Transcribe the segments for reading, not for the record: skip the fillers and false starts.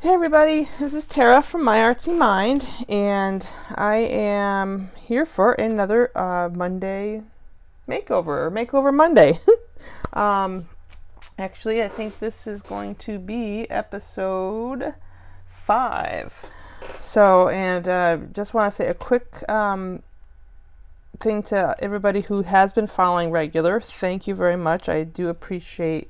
Hey everybody, this is Tara from My Artsy Mind, and I am here for another Monday makeover, or Makeover Monday. um, Actually, I think this is going to be episode 5. So, and just want to say a quick thing to everybody who has been following regular. Thank you very much. I do appreciate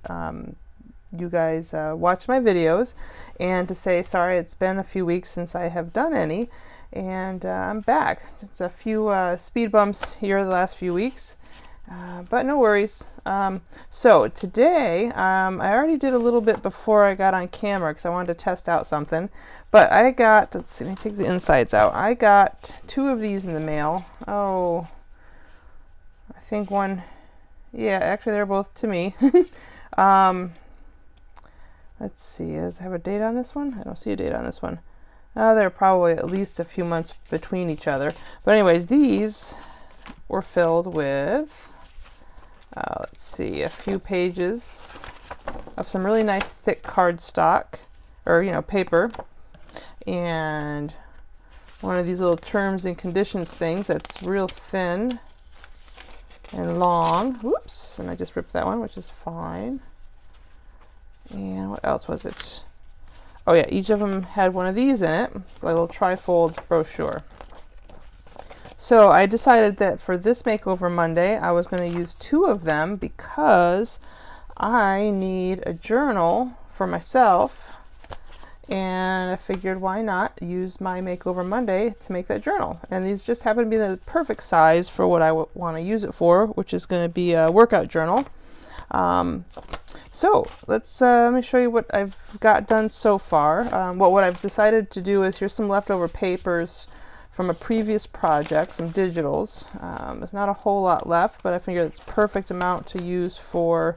you guys watch my videos, and to say sorry, it's been a few weeks since I have done any, and I'm back. Just a few speed bumps here the last few weeks, but no worries. So today, I already did a little bit before I got on camera because I wanted to test out something, but I got, let's see, let me take the insides out. I got 2 of these in the mail. Oh, I think one, yeah, actually they're both to me. Let's see, does it have a date on this one? I don't see a date on this one. They're probably at least a few months between each other. But anyways, these were filled with, let's see, a few pages of some really nice thick cardstock, or, paper. And one of these little terms and conditions things that's real thin and long. Whoops, and I just ripped that one, which is fine. And what else was it? Oh yeah, each of them had one of these in it, a little trifold brochure. So I decided that for this Makeover Monday, I was going to use 2 of them because I need a journal for myself, and I figured why not use my Makeover Monday to make that journal. And these just happen to be the perfect size for what I want to use it for, which is going to be a workout journal. So let's let me show you what I've got done so far. What I've decided to do is, here's some leftover papers from a previous project, some digitals. There's not a whole lot left, but I figured it's perfect amount to use for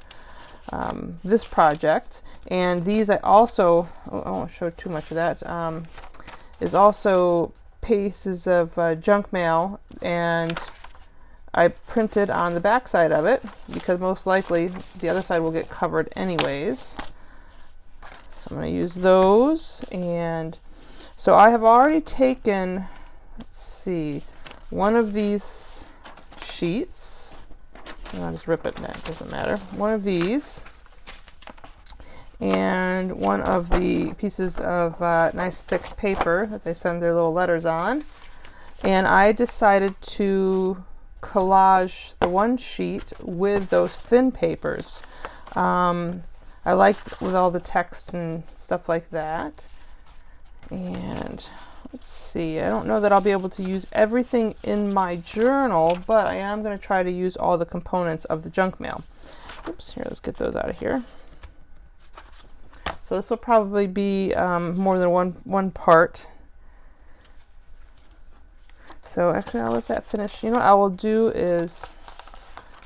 this project. And these I also, I won't show too much of that, is also pieces of junk mail, and I printed on the back side of it because most likely the other side will get covered anyways. So I'm going to use those. And so I have already taken, let's see, one of these sheets. I'll just rip it, that doesn't matter. One of these, and one of the pieces of nice thick paper that they send their little letters on. And I decided to collage the one sheet with those thin papers. I like with all the text and stuff like that. And let's see, I don't know that I'll be able to use everything in my journal, but I am going to try to use all the components of the junk mail. Oops, here, let's get those out of here. So this will probably be more than one part. So actually, I'll let that finish. You know what I will do is,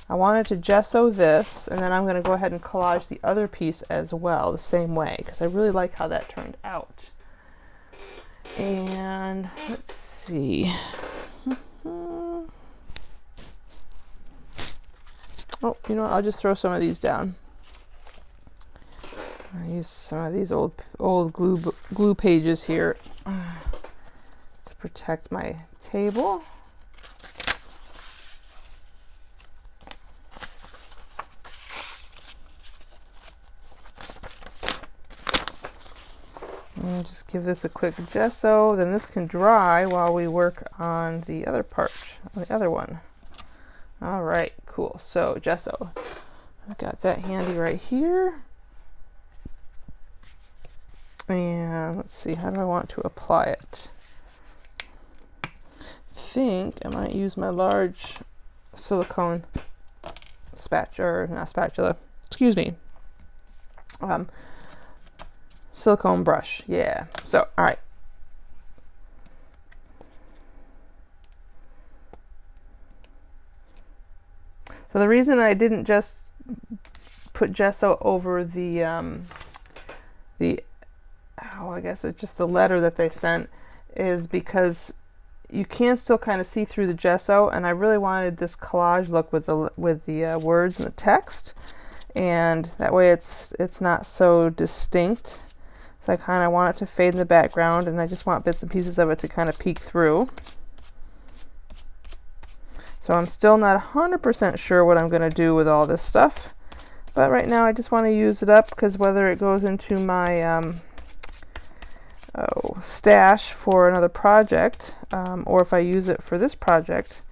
I wanted to gesso this, and then I'm going to go ahead and collage the other piece as well, the same way, because I really like how that turned out. And let's see. Oh, you know what? I'll just throw some of these down. I use some of these old glue pages here to protect my table. And just give this a quick gesso, then this can dry while we work on the other part, the other one. All right, cool. So gesso, I've got that handy right here. And let's see, how do I want to apply it? I think I might use my large silicone spatula, or not spatula, excuse me, silicone brush. Yeah. So, all right. So the reason I didn't just put gesso over the I guess it's just the letter that they sent, is because you can still kind of see through the gesso, and I really wanted this collage look with the words and the text, and that way it's not so distinct. So I kind of want it to fade in the background, and I just want bits and pieces of it to kind of peek through. So I'm still not 100% sure what I'm going to do with all this stuff. But right now I just want to use it up, because whether it goes into my stash for another project, or if I use it for this project,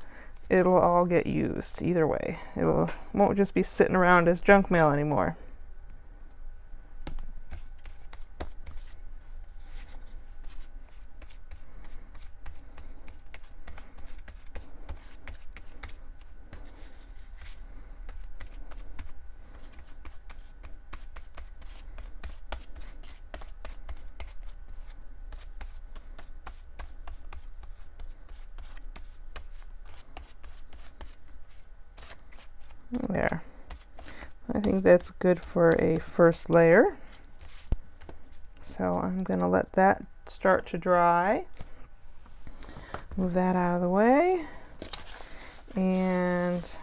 it'll all get used either way. Won't just be sitting around as junk mail anymore. There. I think that's good for a first layer. So I'm going to let that start to dry. Move that out of the way. And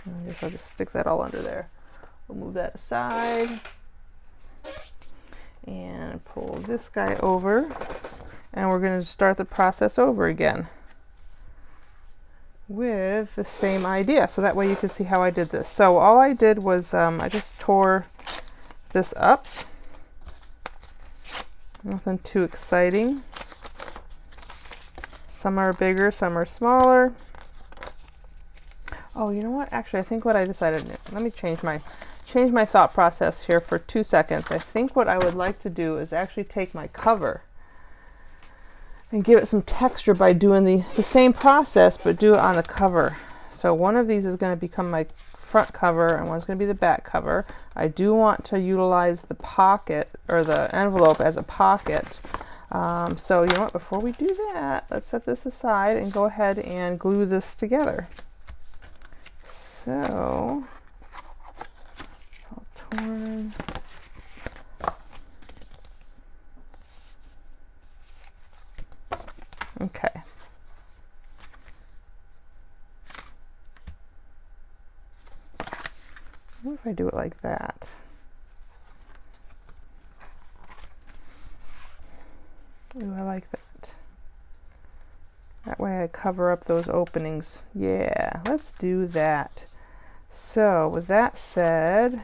I guess I'll just stick that all under there. We'll move that aside and pull this guy over. And we're going to start the process over again with the same idea. So that way you can see how I did this. So all I did was I just tore this up. Nothing too exciting. Some are bigger, some are smaller. Oh, you know what? Actually, I think what I decided, let me change my thought process here for 2 seconds. I think what I would like to do is actually take my cover and give it some texture by doing the same process, but do it on the cover. So one of these is going to become my front cover, and one's going to be the back cover. I do want to utilize the pocket, or the envelope, as a pocket. So you know what, before we do that, let's set this aside and go ahead and glue this together. So it's all torn. Okay. What if I do it like that? Ooh, I like that. That way I cover up those openings. Yeah, let's do that. So with that said,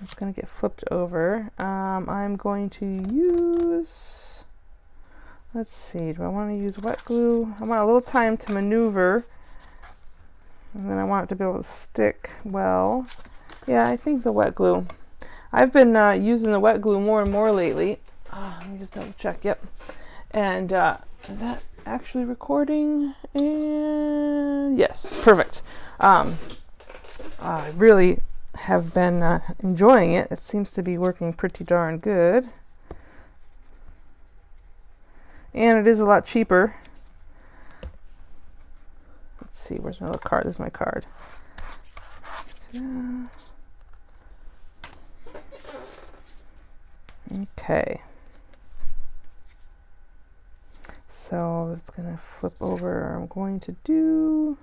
it's going to get flipped over. I'm going to use, let's see, do I want to use wet glue? I want a little time to maneuver, and then I want it to be able to stick well. Yeah, I think the wet glue. I've been using the wet glue more and more lately. Let me just double check. Yep. And is that actually recording? And yes, perfect. I really have been enjoying it. It seems to be working pretty darn good. And it is a lot cheaper. Let's see, where's my little card? There's my card. Okay. So it's going to flip over. I'm going to do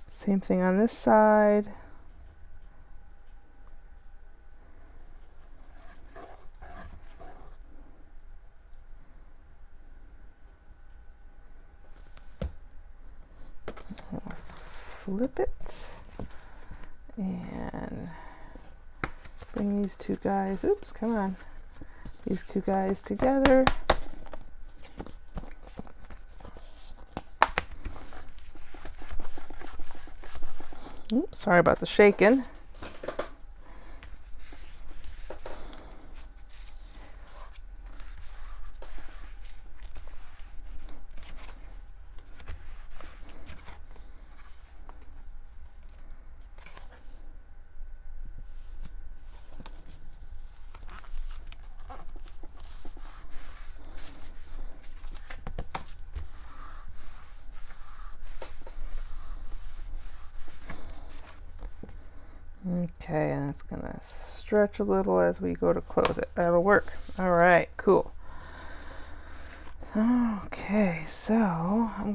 same thing on this side. Flip it and bring these two guys, oops, come on, these two guys together. Oops, sorry about the shaking. Okay, and it's gonna stretch a little as we go to close it. That'll work. All right, cool. Okay, so I'm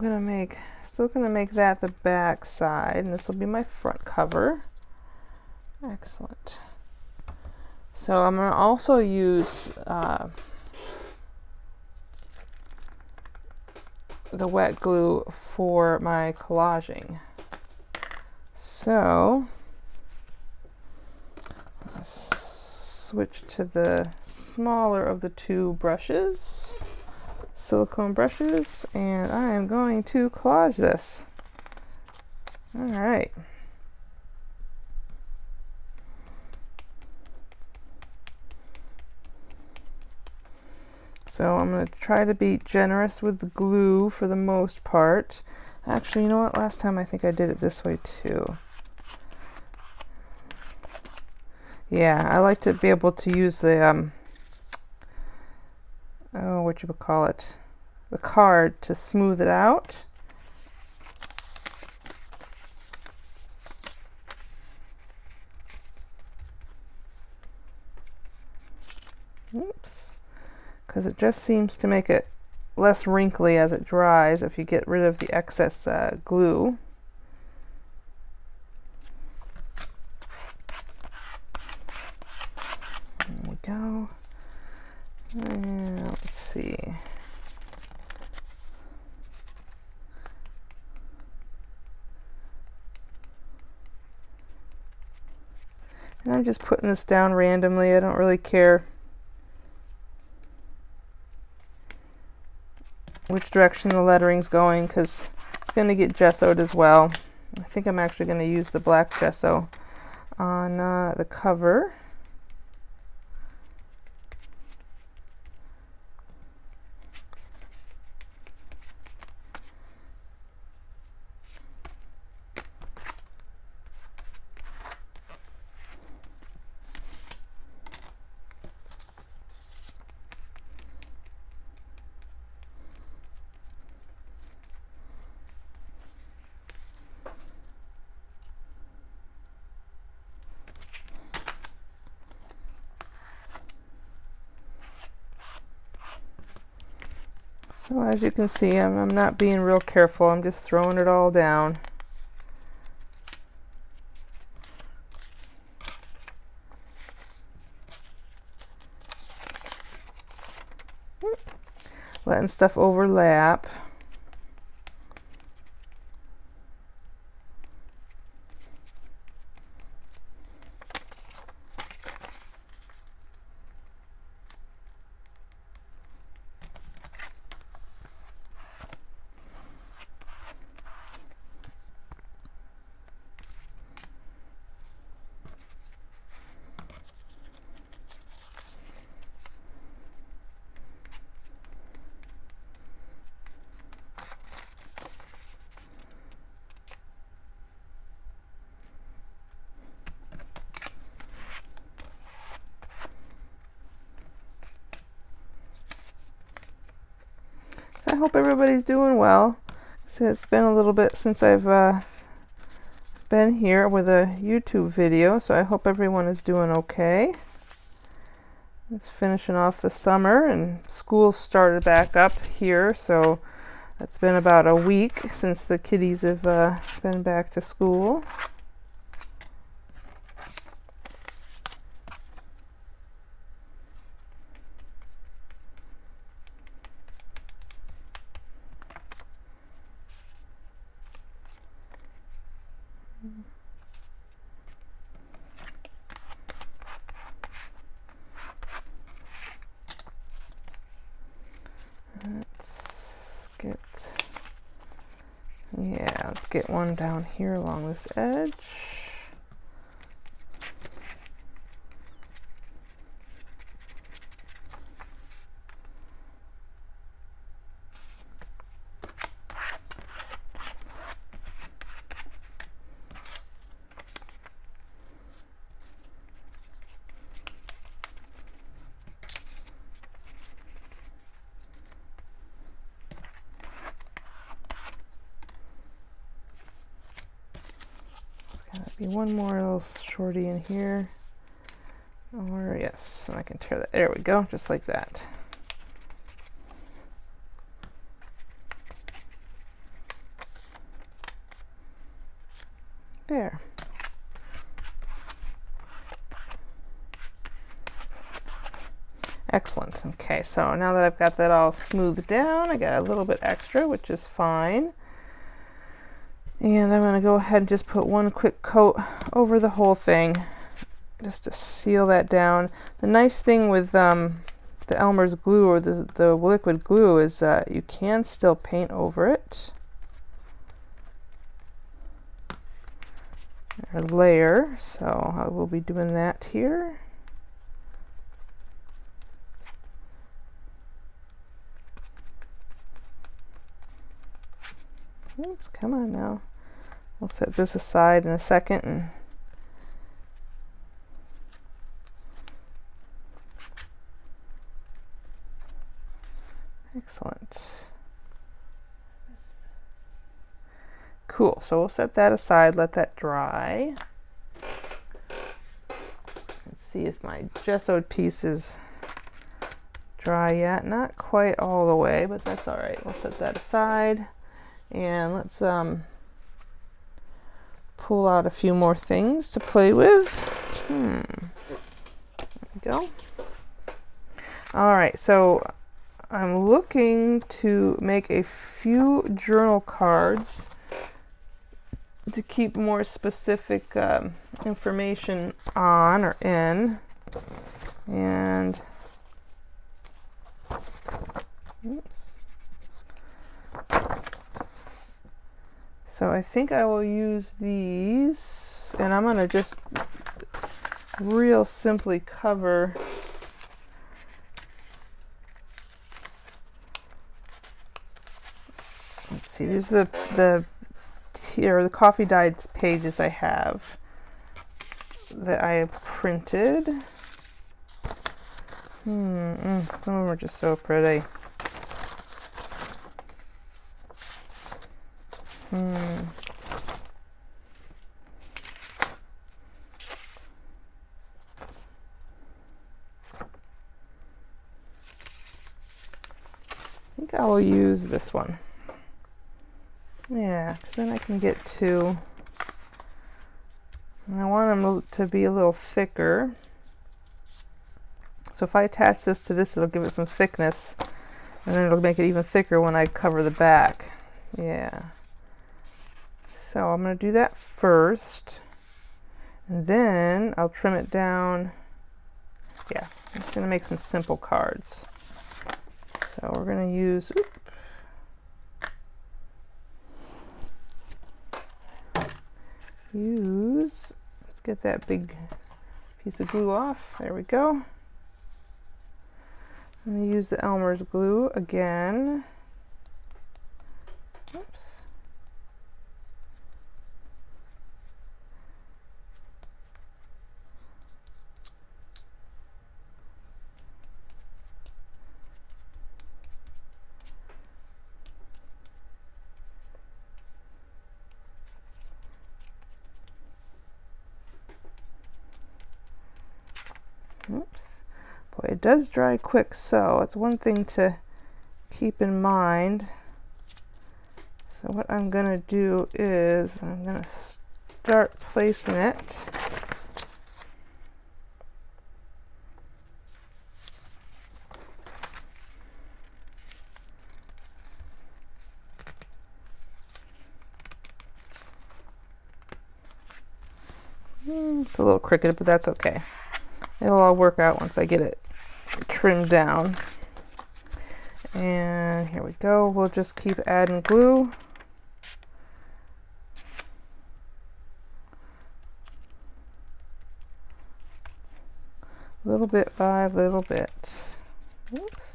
still gonna make that the back side, and this will be my front cover. Excellent. So I'm gonna also use the wet glue for my collaging. So switch to the smaller of the two brushes, silicone brushes, and I am going to collage this. All right. So I'm going to try to be generous with the glue for the most part. Actually, you know what? Last time I think I did it this way too. Yeah, I like to be able to use the, the card to smooth it out. Oops. Because it just seems to make it less wrinkly as it dries if you get rid of the excess glue. There we go. And let's see. And I'm just putting this down randomly. I don't really care which direction the lettering's going because it's going to get gessoed as well. I think I'm actually going to use the black gesso on the cover. So as you can see, I'm not being real careful. I'm just throwing it all down. Letting stuff overlap. So I hope everybody's doing well. So it's been a little bit since I've been here with a YouTube video, so I hope everyone is doing okay. Just finishing off the summer, and school started back up here, so it's been about a week since the kiddies have been back to school. Let's get one down here along this edge. Maybe one more little shorty in here. Or yes, and I can tear that. There we go, just like that. There. Excellent. Okay, so now that I've got that all smoothed down, I got a little bit extra, which is fine. And I'm going to go ahead and just put one quick coat over the whole thing, just to seal that down. The nice thing with the Elmer's glue, or the liquid glue, is you can still paint over it. Or layer, so I will be doing that here. Oops, come on now. We'll set this aside in a second. And excellent. Cool, so we'll set that aside, let that dry. Let's see if my gessoed piece is dry yet. Not quite all the way, but that's all right. We'll set that aside. And let's pull out a few more things to play with. There we go. All right, so I'm looking to make a few journal cards to keep more specific information on or in. And oops. So I think I will use these, and I'm going to just real simply cover let's see, these are the coffee dyed pages I have that I printed. Some of them are just so pretty. I think I will use this one. Yeah, because then I can get to, and I want them to be a little thicker. So if I attach this to this, it'll give it some thickness, and then it'll make it even thicker when I cover the back. Yeah. So I'm going to do that first, and then I'll trim it down. Yeah, I'm just going to make some simple cards. So we're going to use, let's get that big piece of glue off. There we go. I'm going to use the Elmer's glue again. Oops. Oops. Boy, it does dry quick, so it's one thing to keep in mind. So what I'm going to do is I'm going to start placing it. It's a little crooked, but that's okay. It'll all work out once I get it trimmed down. And here we go. We'll just keep adding glue. Little bit by little bit. Oops.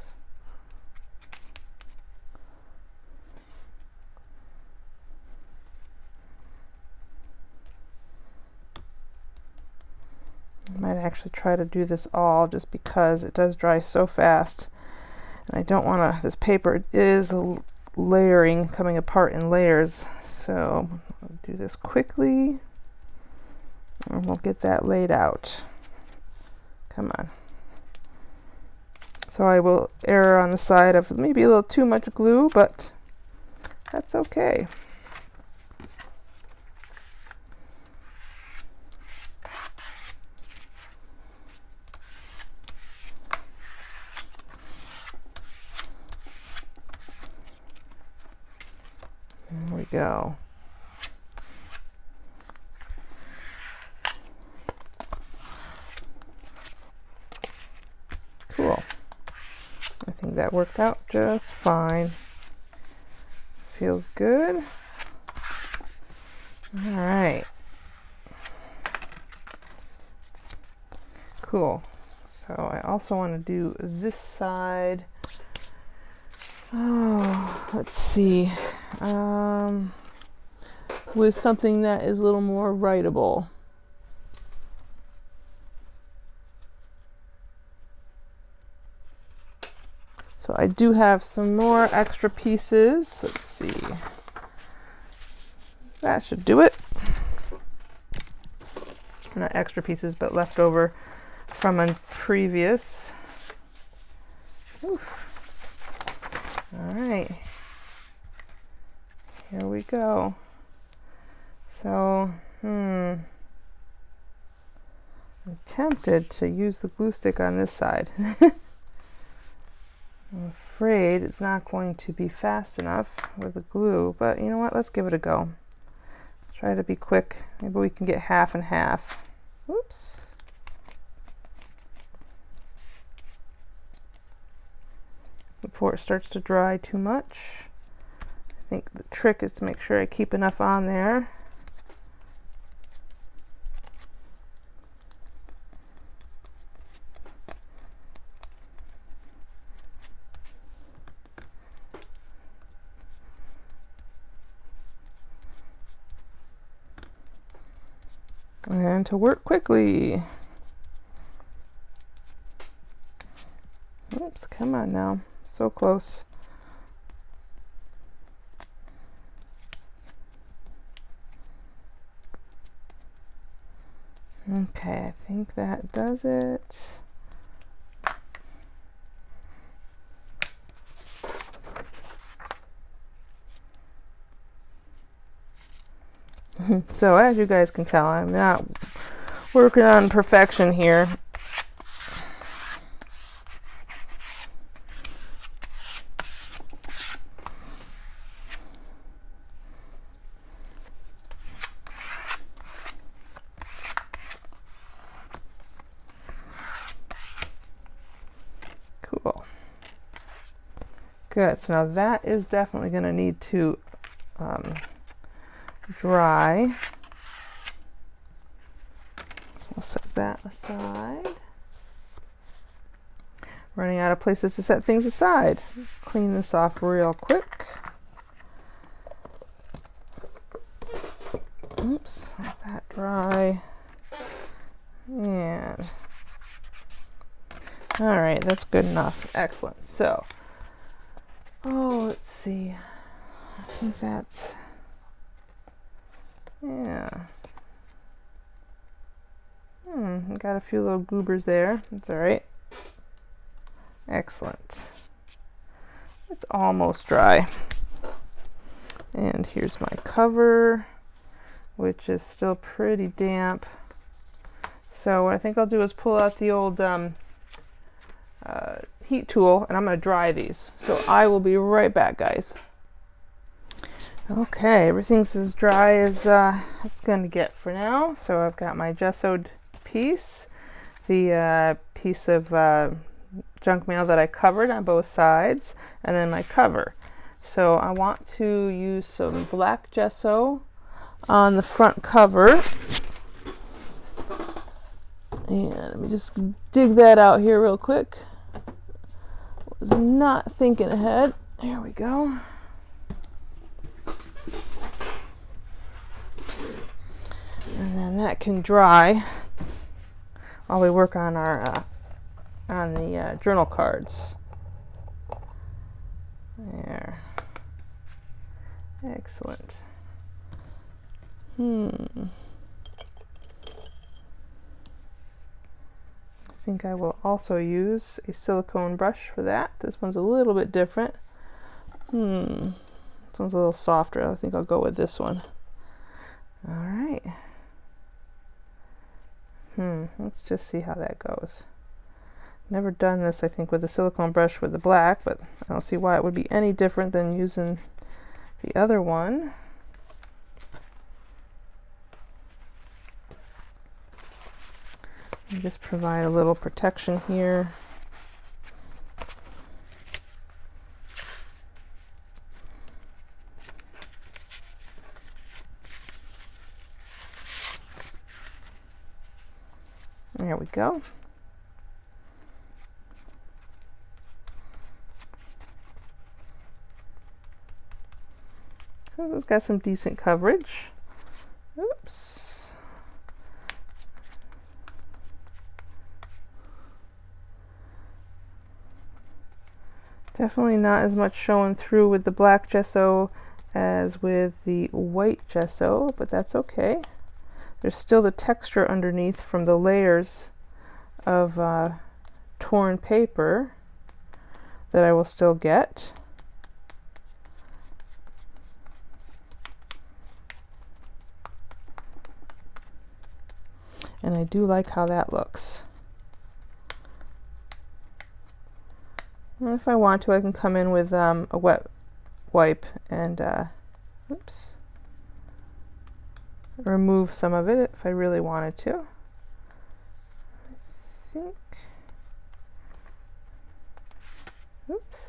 I might actually try to do this all just because it does dry so fast, and I don't want to, this paper is layering, coming apart in layers, so I'll do this quickly. And we'll get that laid out. Come on. So I will err on the side of maybe a little too much glue, but that's okay. There we go. Cool. I think that worked out just fine. Feels good. All right. Cool. So I also want to do this side. Oh, let's see. With something that is a little more writable. So I do have some more extra pieces. Let's see. That should do it. Not extra pieces, but leftover from a previous. Oof. All right. Here we go. So, I'm tempted to use the glue stick on this side. I'm afraid it's not going to be fast enough with the glue, but you know what? Let's give it a go. Try to be quick. Maybe we can get half and half. Oops. Before it starts to dry too much. I think the trick is to make sure I keep enough on there. And to work quickly. Oops, come on now. So close. Okay, I think that does it. So as you guys can tell, I'm not working on perfection here. Cool. Good. So now that is definitely going to need to dry. So I'll set that aside. Running out of places to set things aside. Let's clean this off real quick. Oops, let that dry. And all right, that's good enough. Excellent. So, let's see. I think that's, yeah. Got a few little goobers there. That's all right. Excellent. It's almost dry. And here's my cover, which is still pretty damp. So what I think I'll do is pull out the old heat tool, and I'm going to dry these. So I will be right back, guys. Okay, everything's as dry as it's going to get for now. So I've got my gessoed piece, the piece of junk mail that I covered on both sides, and then my cover. So I want to use some black gesso on the front cover. And let me just dig that out here real quick. Was not thinking ahead. There we go. And then that can dry while we work on our on the journal cards. There. Excellent. think I will also use a silicone brush for that. This one's a little bit different. This one's a little softer. I think I'll go with this one. All right. Let's just see how that goes. Never done this, I think, with the silicone brush with the black, but I don't see why it would be any different than using the other one. And just provide a little protection here. There we go. So it's got some decent coverage. Oops. Definitely not as much showing through with the black gesso as with the white gesso, but that's okay. There's still the texture underneath from the layers of torn paper that I will still get. And I do like how that looks. And if I want to, I can come in with a wet wipe and oops, remove some of it if I really wanted to. I think. Oops.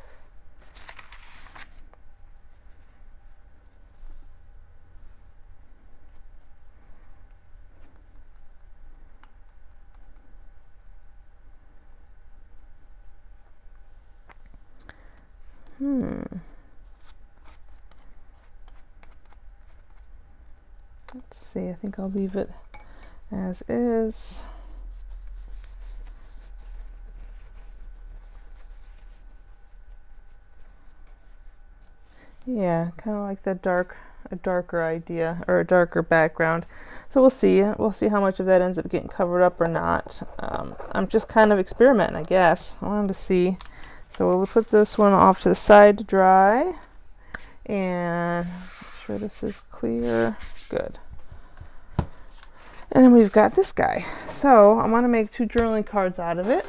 Let's see, I think I'll leave it as is. Yeah, kind of like that a darker idea, or a darker background. So we'll see. We'll see how much of that ends up getting covered up or not. I'm just kind of experimenting, I guess. I wanted to see. So we'll put this one off to the side to dry. And make sure this is clear. Good. And then we've got this guy. So I want to make 2 journaling cards out of it.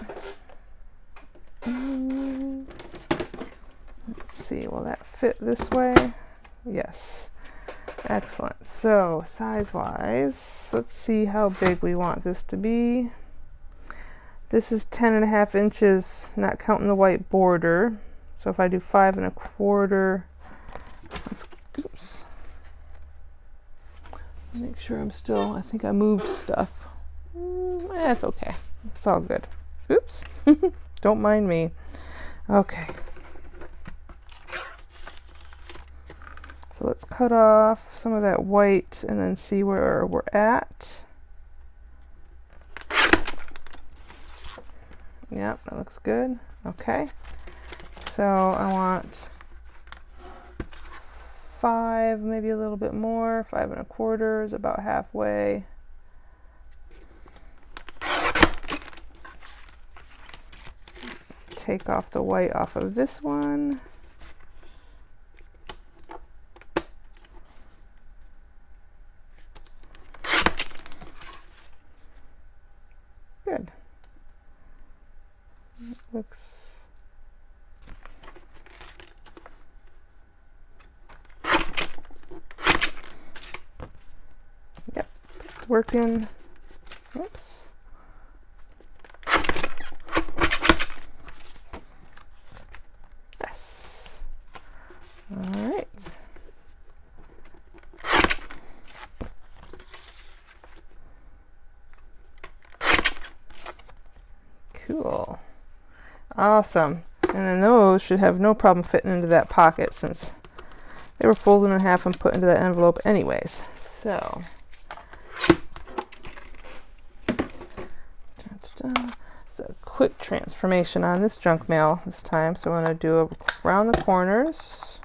Let's see, will that fit this way? Yes. Excellent. So size-wise, let's see how big we want this to be. This is 10.5 inches, not counting the white border. So if I do 5 1/4, oops. Make sure I'm still, I think I moved stuff. It's okay. It's all good. Oops. Don't mind me. Okay. So let's cut off some of that white and then see where we're at. Yep, that looks good. Okay. So I want 5, maybe a little bit more. 5 1/4 is about halfway. Take off the white off of this one. Good. It looks yep, it's working. Oops. Yes. All right. Cool. Awesome. And then those should have no problem fitting into that pocket since they were folded in half and put into that envelope anyways. So it's a quick transformation on this junk mail this time. So I'm going to do around the corners.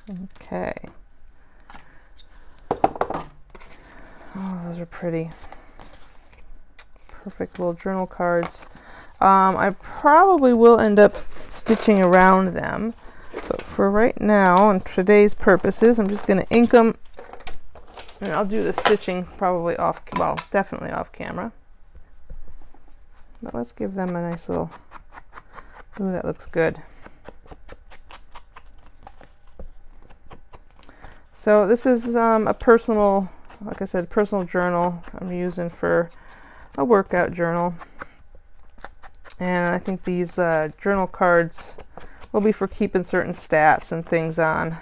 Okay. Oh, those are pretty. Perfect little journal cards. I probably will end up stitching around them, but for right now and today's purposes, I'm just going to ink them, and I'll do the stitching probably off, well, definitely off camera. But let's give them a nice little, ooh, that looks good. So this is a personal, like I said, personal journal I'm using for a workout journal. And I think these journal cards will be for keeping certain stats and things on.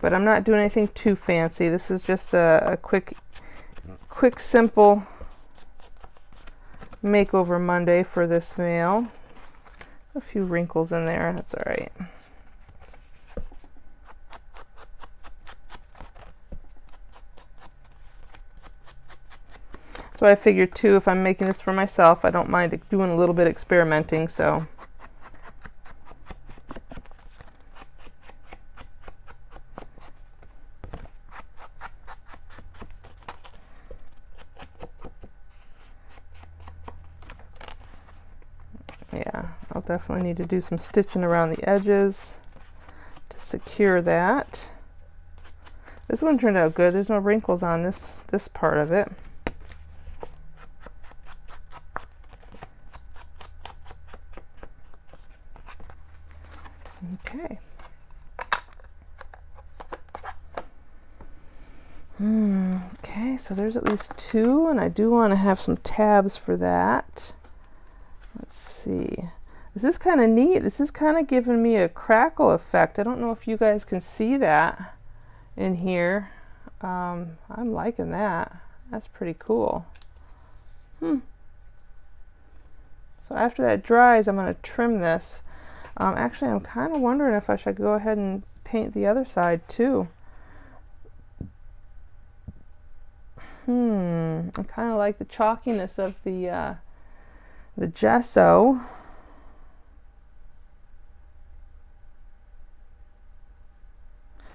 But I'm not doing anything too fancy. This is just a quick, simple makeover Monday for this mail. A few wrinkles in there, that's all right. So I figured too, if I'm making this for myself, I don't mind doing a little bit experimenting, so. Yeah, I'll definitely need to do some stitching around the edges to secure that. This one turned out good. There's no wrinkles on this part of it. Okay. Okay, so there's at least 2, and I do want to have some tabs for that. Let's see. This is kind of neat. This is kind of giving me a crackle effect. I don't know if you guys can see that in here. I'm liking that. That's pretty cool. So after that dries, I'm going to trim this. Actually, I'm kind of wondering if I should go ahead and paint the other side too. I kind of like the chalkiness of the gesso.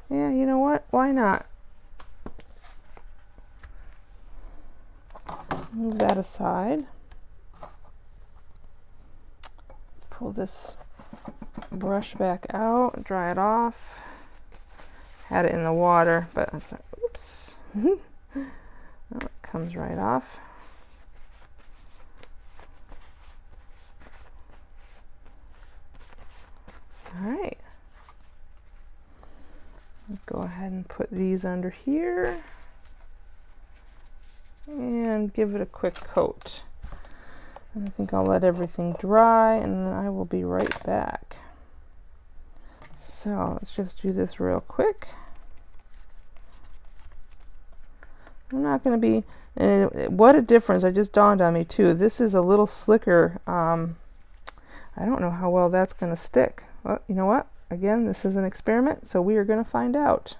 Yeah, you know what? Why not? Move that aside. Let's pull this brush back out, dry it off. Had it in the water, but that's, oops. Oh, it comes right off. All right. Go ahead and put these under here and give it a quick coat. And I think I'll let everything dry, and then I will be right back. So let's just do this real quick. I'm not going to be, what a difference, it just dawned on me too. This is a little slicker. I don't know how well that's going to stick. Well, you know what? Again, this is an experiment, so we are going to find out.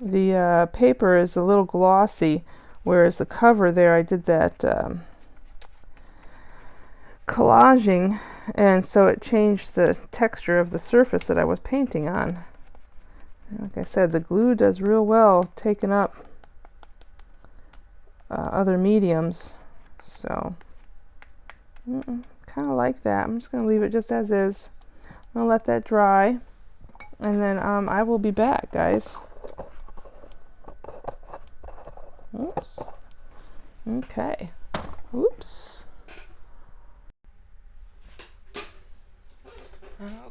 The paper is a little glossy, whereas the cover there, I did that collaging, and so it changed the texture of the surface that I was painting on. Like I said, the glue does real well taking up other mediums, so kind of like that. I'm just going to leave it just as is. I'm going to let that dry, and then I will be back, guys. Oops. Okay. Oops.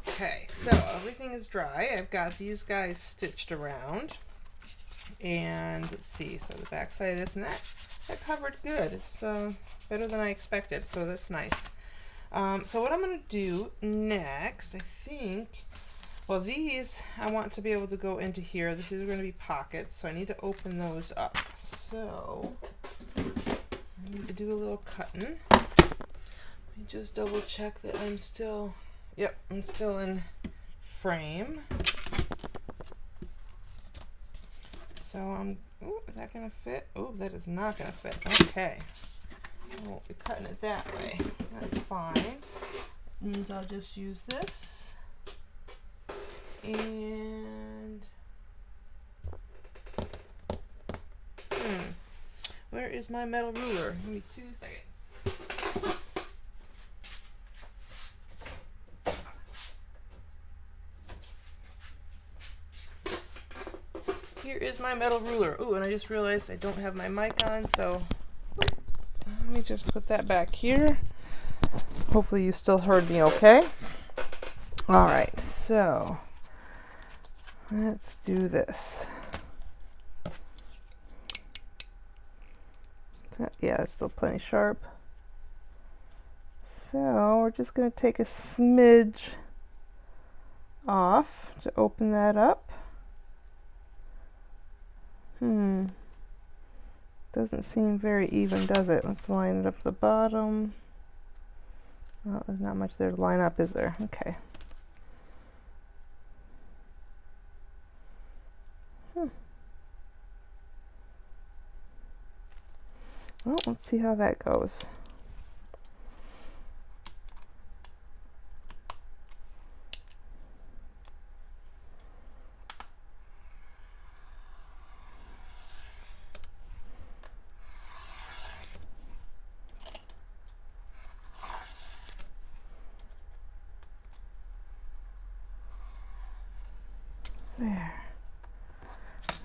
Okay, so everything is dry. I've got these guys stitched around. And let's see, so the back side of this and that covered good. It's better than I expected, so that's nice. So what I'm going to do next, I think, well, these I want to be able to go into here. These are going to be pockets, so I need to open those up. So I need to do a little cutting. Let me just double check that I'm still, yep, I'm still in frame. So I'm, ooh, is that going to fit? Oh, that is not going to fit. Okay. I won't be cutting it that way. That's fine. Means I'll just use this. And where is my metal ruler? Give me 2 seconds. Here is my metal ruler. Ooh, and I just realized I don't have my mic on, so let me just put that back here. Hopefully you still heard me okay. All right, so let's do this. Yeah, it's still plenty sharp. So we're just going to take a smidge off to open that up. Doesn't seem very even, does it? Let's line it up the bottom. Well, there's not much there to line up, is there? Okay. Well, let's see how that goes. There.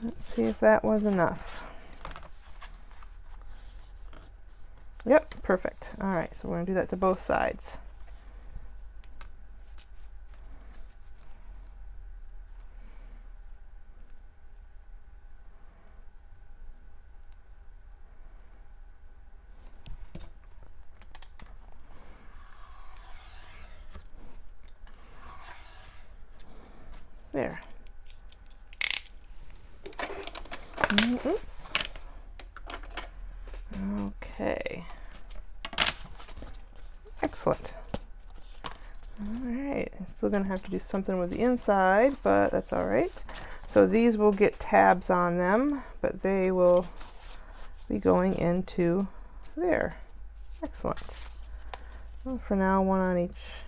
Let's see if that was enough. Yep, perfect. All right, so we're going to do that to both sides. There. Oops. Okay. Excellent. All right, still gonna have to do something with the inside, but that's all right. So these will get tabs on them, but they will be going into there. Excellent. Well, for now, one on each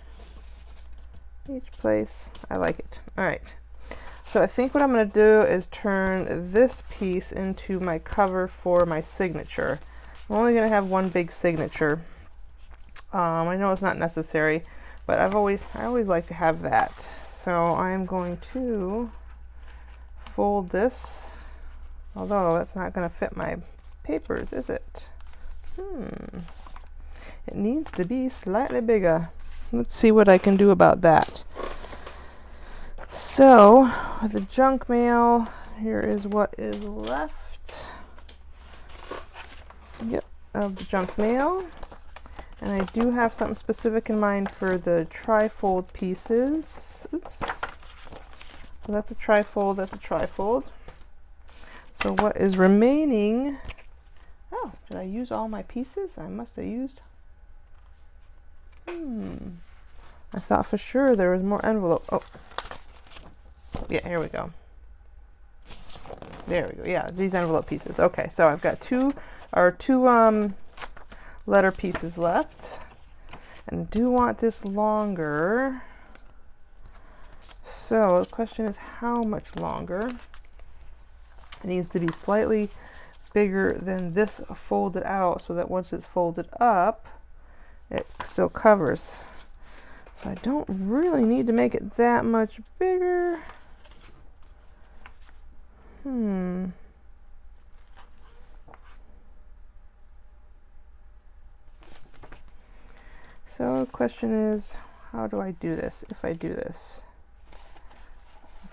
place. I like it. All right. So I think what I'm going to do is turn this piece into my cover for my signature. I'm only going to have one big signature. I know it's not necessary, but I always like to have that. So I'm going to fold this, although that's not going to fit my papers, is it? It needs to be slightly bigger. Let's see what I can do about that. So, with the junk mail, here is what is left. Yep, of the junk mail. And I do have something specific in mind for the trifold pieces. Oops. So that's a trifold, that's a trifold. So what is remaining? Oh, did I use all my pieces? I must have used. I thought for sure there was more envelope. Oh. Yeah, here we go. There we go. Yeah, these envelope pieces. Okay, so I've got two letter pieces left, and I do want this longer. So the question is how much longer? It needs to be slightly bigger than this folded out, so that once it's folded up, it still covers. So I don't really need to make it that much bigger. So the question is, how do I do this? If I do this,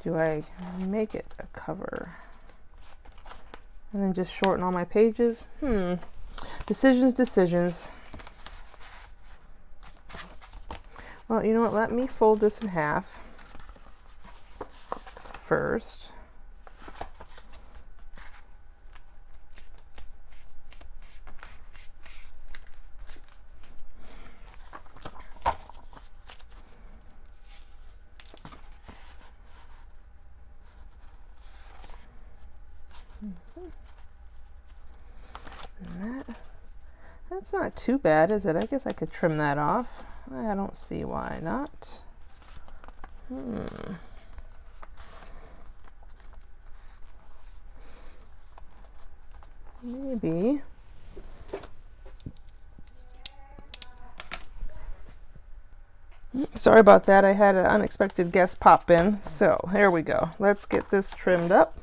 do I make it a cover and then just shorten all my pages? Decisions. Well, you know what? Let me fold this in half first. That's not too bad, is it? I guess I could trim that off. I don't see why not. maybe. Sorry about that. I had an unexpected guest pop in. So here we go. Let's get this trimmed up.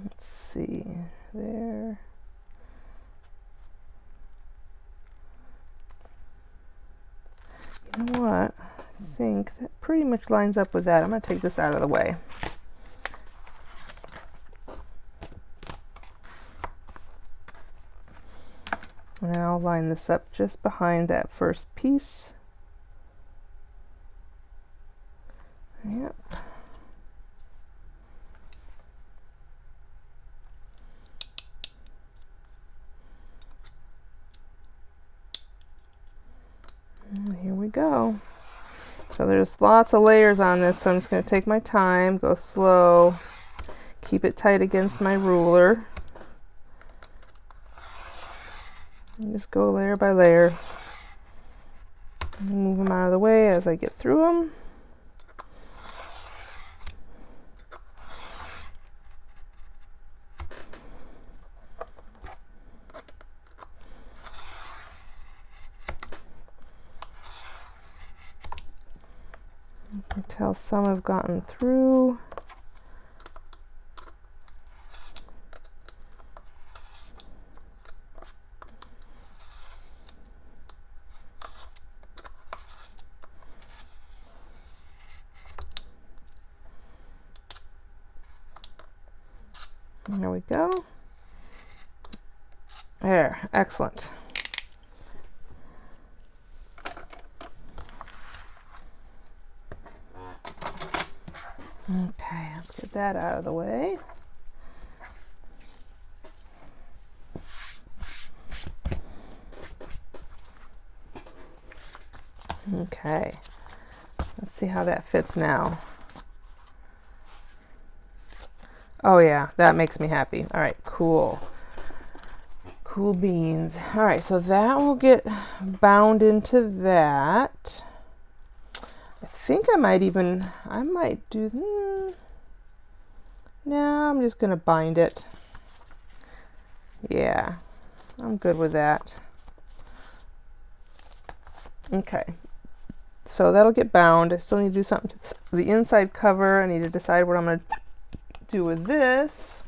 Let's see there. You know what? I think that pretty much lines up with that. I'm going to take this out of the way. And I'll line this up just behind that first piece. Yep. And here we go. So there's lots of layers on this, so I'm just going to take my time, go slow, keep it tight against my ruler. And just go layer by layer. Move them out of the way as I get through them. You can tell some have gotten through. There we go. There, excellent. Okay, let's get that out of the way. Okay, let's see how that fits now. Oh yeah, that makes me happy. All right, cool. Cool beans. All right, so that will get bound into that. I think I might do, no, I'm just gonna bind it. Yeah, I'm good with that. Okay, so that'll get bound. I still need to do something to the inside cover. I need to decide what I'm gonna do with this.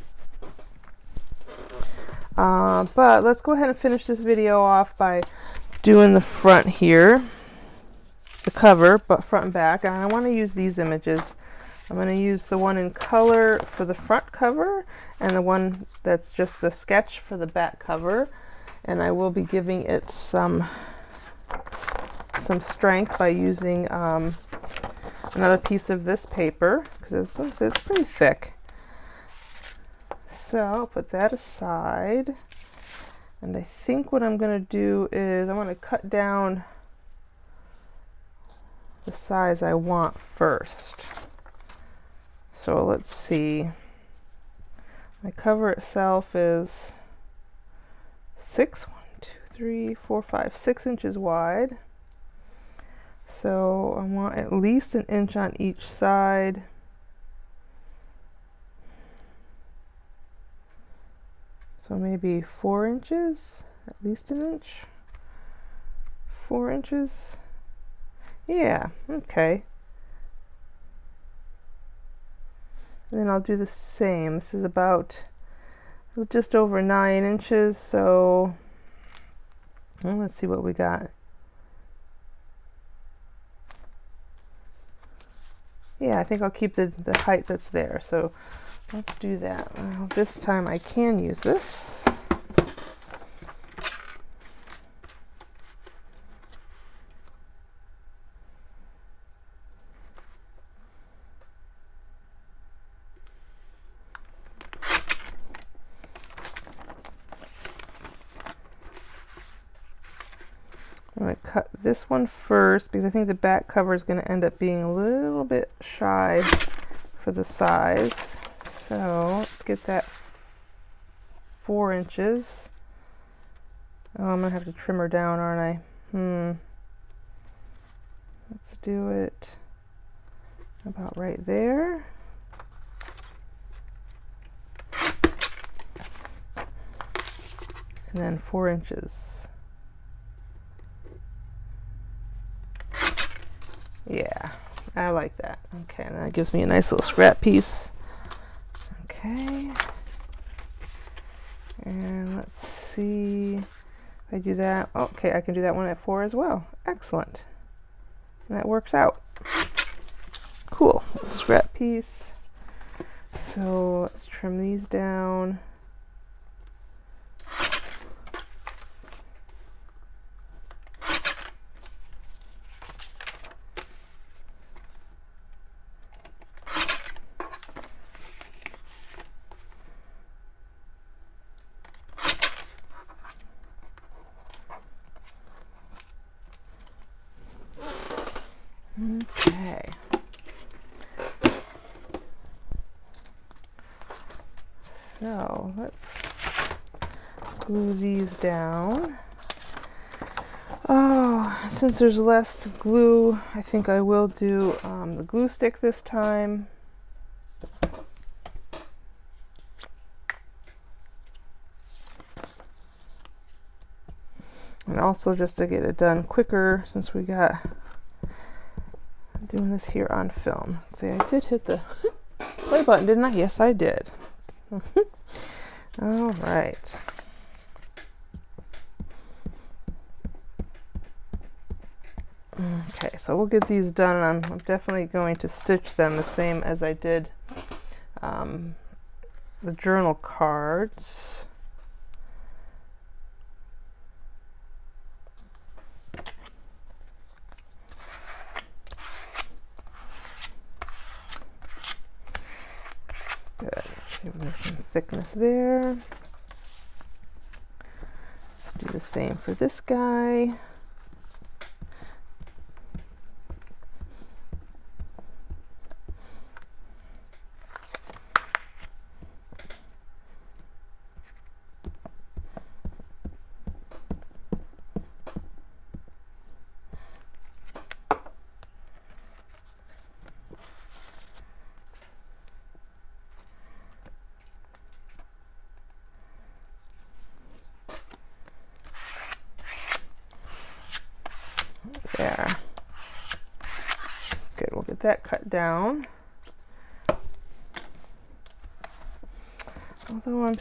But let's go ahead and finish this video off by doing the front here, the cover, but front and back. And I want to use these images. I'm going to use the one in color for the front cover and the one that's just the sketch for the back cover. And I will be giving it some strength by using another piece of this paper, because it's pretty thick. So I'll put that aside, and I think what I'm going to do is I'm going to cut down the size I want first. So let's see, my cover itself is 6 inches wide, so I want at least an inch on each side. So maybe 4 inches, at least an inch, 4 inches. Yeah, okay. And then I'll do the same. This is about just over 9 inches. So well, let's see what we got. Yeah, I think I'll keep the height that's there. So let's do that. Well, this time I can use this. I'm going to cut this one first because I think the back cover is going to end up being a little bit shy for the size. So let's get that 4 inches. Oh, I'm going to have to trim her down, aren't I? Let's do it about right there. And then 4 inches. Yeah, I like that. Okay, and that gives me a nice little scrap piece. Okay. And let's see if I do that. Okay, I can do that one at 4 as well. Excellent. And that works out. Cool. Scrap piece. So let's trim these down. Okay. So let's glue these down. Oh, since there's less to glue, I think I will do the glue stick this time. And also just to get it done quicker, since we got doing this here on film. See, I did hit the play button, didn't I? Yes, I did. All right. Okay, so we'll get these done, and I'm definitely going to stitch them the same as I did the journal cards. Good. Give them some thickness there. Let's do the same for this guy. There. Good, we'll get that cut down. Although I'm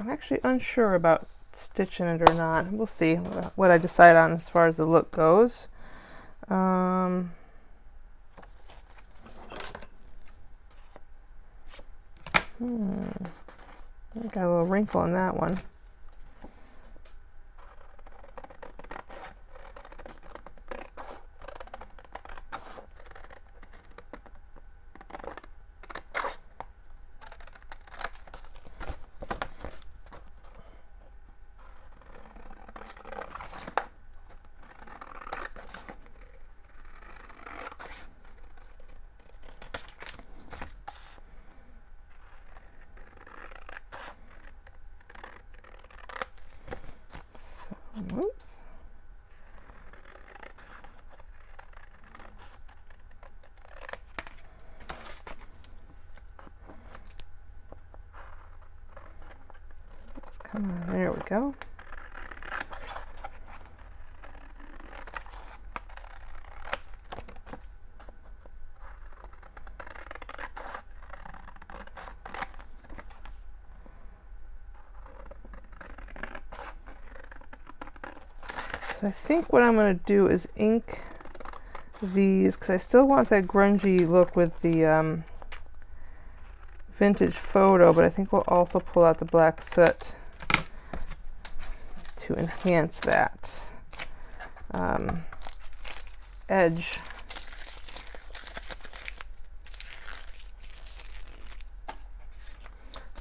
actually unsure about stitching it or not. We'll see what I decide on as far as the look goes. Got a little wrinkle in that one. Oops. Come on, there we go. So I think what I'm going to do is ink these, because I still want that grungy look with the vintage photo, but I think we'll also pull out the black soot to enhance that edge.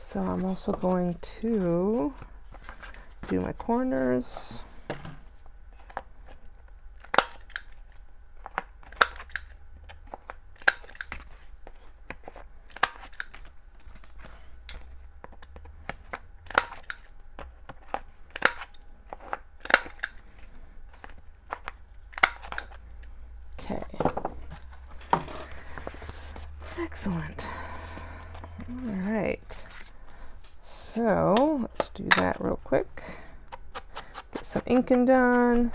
So I'm also going to do my corners. Excellent. All right. So let's do that real quick. Get some inking done.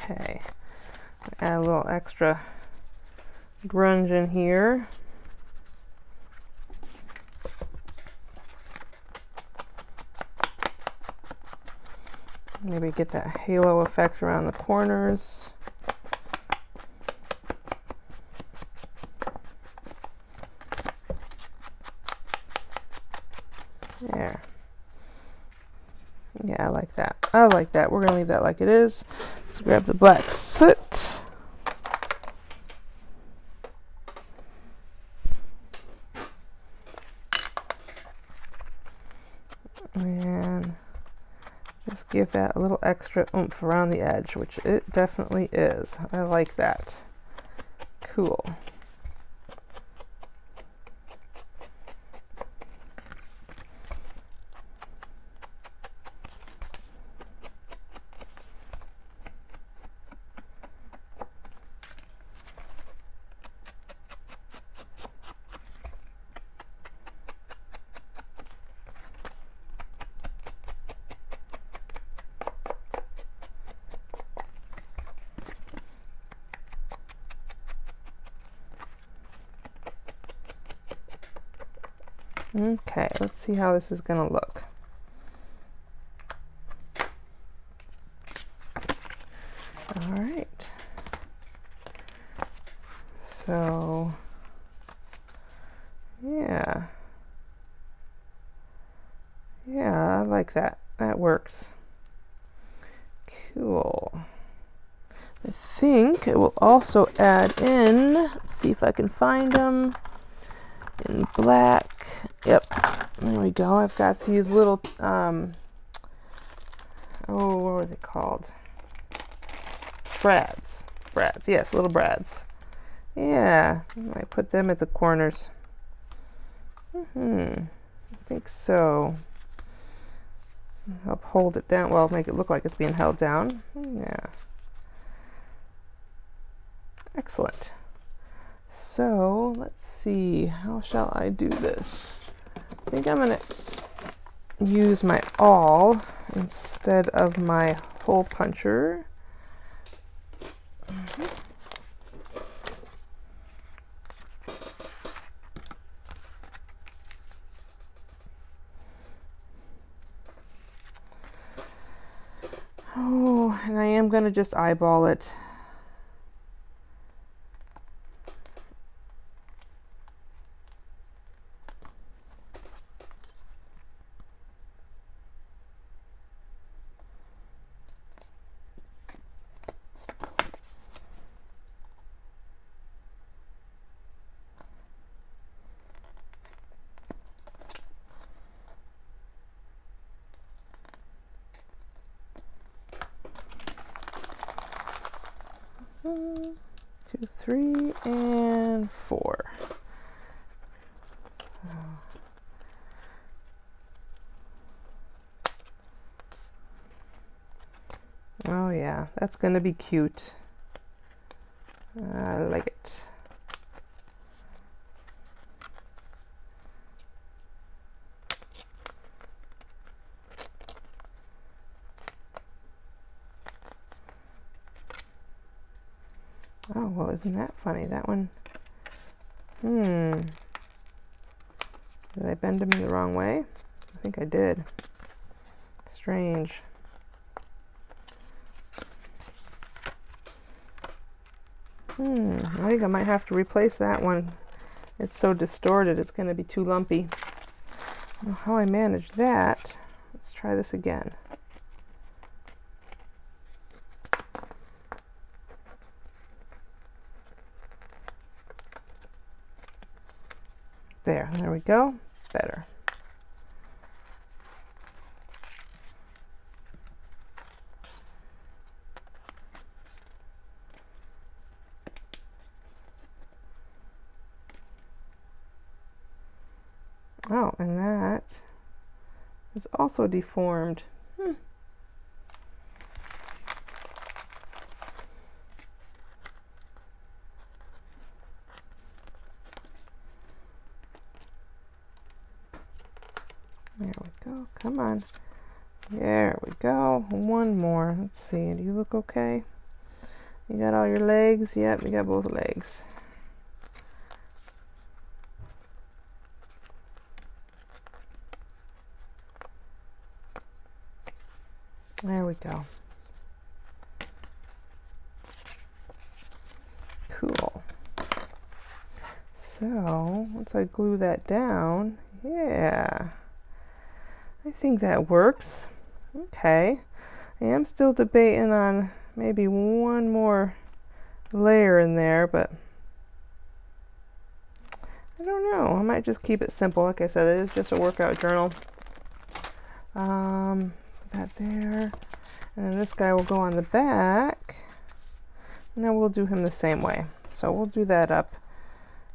Okay, add a little extra grunge in here. Maybe get that halo effect around the corners. There. Yeah, I like that. I like that. We're going to leave that like it is. Let's grab the black soot. And just give that a little extra oomph around the edge, which it definitely is. I like that. Cool. Okay, let's see how this is going to look. All right. So, yeah. Yeah, I like that. That works. Cool. I think it will also add in, let's see if I can find them, in black. Yep, there we go. I've got these little, oh, what were they called? Brads. Brads, yes, little brads. Yeah, I put them at the corners. I think so. Help hold it down. Well, make it look like it's being held down. Yeah. Excellent. So, let's see. How shall I do this? I think I'm going to use my awl instead of my hole puncher. Oh, and I am going to just eyeball it. One, 2, 3, and 4. Oh yeah, that's gonna be cute. I like it. Oh, well, isn't that funny? That one. Did I bend them in the wrong way? I think I did. Strange. I think I might have to replace that one. It's so distorted, it's going to be too lumpy. Well, how I managed that, let's try this again. There we go. Better. Oh, and that is also deformed. There we go. Come on. There we go. One more. Let's see. Do you look okay? You got all your legs? Yep, you got both legs. There we go. Cool. So, once I glue that down, yeah, I think that works. Okay. I am still debating on maybe one more layer in there, but I don't know. I might just keep it simple. Like I said, it is just a workout journal. Put that there. And then this guy will go on the back. And then we'll do him the same way. So we'll do that up.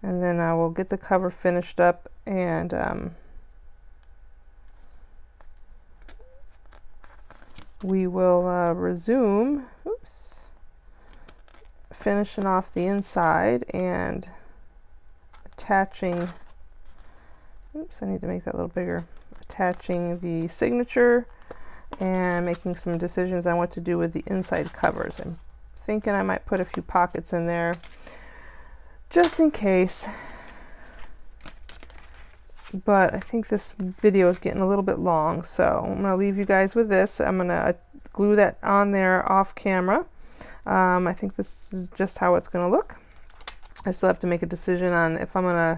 And then I will get the cover finished up, and we will resume, finishing off the inside and attaching, I need to make that a little bigger, attaching the signature and making some decisions on what to do with the inside covers. I'm thinking I might put a few pockets in there just in case, but I think this video is getting a little bit long, so I'm going to leave you guys with this. I'm going to glue that on there off camera. I think this is just how it's going to look. I still have to make a decision on if I'm going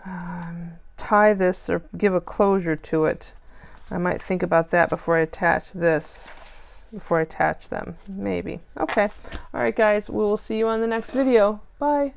to tie this or give a closure to it. I might think about that before I attach this, before I attach them, maybe. Okay. All right, guys, we will see you on the next video. Bye.